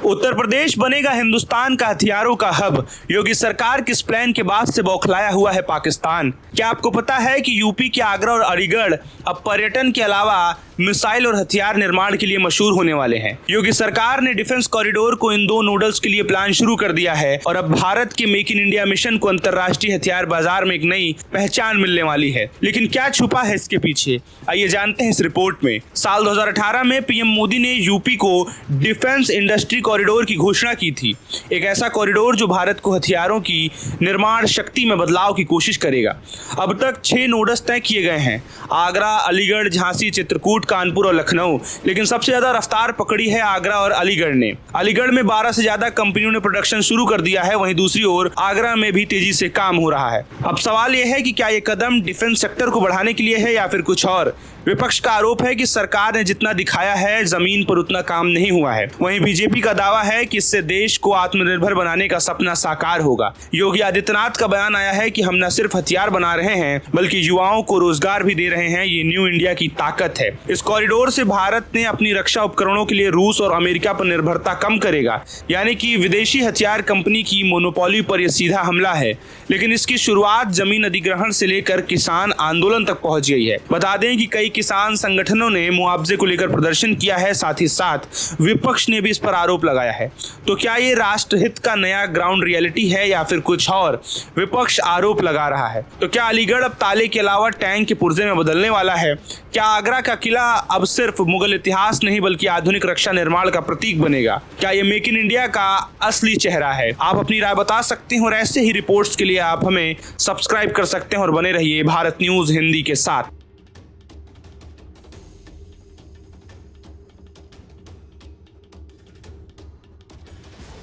उत्तर प्रदेश बनेगा हिंदुस्तान का हथियारों का हब। योगी सरकार के इस प्लान के बाद से बौखलाया हुआ है पाकिस्तान। क्या आपको पता है कि यूपी के आगरा और अलीगढ़ अब पर्यटन के अलावा मिसाइल और हथियार निर्माण के लिए मशहूर होने वाले हैं। योगी सरकार ने डिफेंस कॉरिडोर को इन दो नोडल्स के लिए प्लान शुरू कर दिया है और अब भारत के मेक इन इंडिया मिशन को अंतर्राष्ट्रीय हथियार बाजार में एक नई पहचान मिलने वाली है। लेकिन क्या छुपा है इसके पीछे, आइए जानते हैं इस रिपोर्ट में। साल 2018 में पीएम मोदी ने यूपी को डिफेंस इंडस्ट्री कॉरिडोर की घोषणा की थी। एक ऐसा कॉरिडोर जो भारत को हथियारों की निर्माण शक्ति में बदलाव की कोशिश करेगा। अब तक 6 नोड्स तय किए गए हैं, आगरा, अलीगढ़, झांसी, चित्रकूट, कानपुर और लखनऊ। लेकिन सबसे ज्यादा रफ्तार पकड़ी है आगरा और अलीगढ़ ने। अलीगढ़ में 12 से ज्यादा कंपनियों ने प्रोडक्शन शुरू कर दिया है, वहीं दूसरी ओर आगरा में भी तेजी से काम हो रहा है। अब सवाल यह है कि क्या ये कदम डिफेंस सेक्टर को बढ़ाने के लिए है या फिर कुछ और। विपक्ष का आरोप है कि सरकार ने जितना दिखाया है जमीन पर उतना काम नहीं हुआ है। वहीं बीजेपी का दावा है कि इससे देश को आत्मनिर्भर बनाने का सपना साकार होगा। योगी आदित्यनाथ का बयान आया है कि हम न सिर्फ हथियार बना रहे हैं बल्कि युवाओं को रोजगार भी दे रहे हैं। ये न्यू इंडिया की ताकत है। इस कॉरिडोर से भारत ने अपनी रक्षा उपकरणों के लिए रूस और अमेरिका पर निर्भरता कम करेगा, यानी कि विदेशी हथियार कंपनी की मोनोपोली पर यह सीधा हमला है। लेकिन इसकी शुरुआत जमीन अधिग्रहण से लेकर किसान आंदोलन तक पहुंच गई है। बता दें कि कई किसान संगठनों ने मुआवजे को लेकर प्रदर्शन किया है, साथ ही साथ विपक्ष ने भी इस पर आरोप लगाया है। तो क्या ये राष्ट्रहित का नया ग्राउंड रियलिटी है या फिर कुछ और, विपक्ष आरोप लगा रहा है। तो क्या अलीगढ़ अब ताले के अलावा टैंक के पुर्जे में बदलने वाला है? क्या आगरा का किला अब सिर्फ मुगल इतिहास नहीं बल्कि आधुनिक रक्षा निर्माण का प्रतीक बनेगा? क्या ये मेक इन इंडिया का असली चेहरा है? आप अपनी राय बता सकते हैं और ऐसे ही रिपोर्ट्स के लिए आप हमें सब्सक्राइब कर सकते हैं और बने रहिए भारत न्यूज हिंदी के साथ।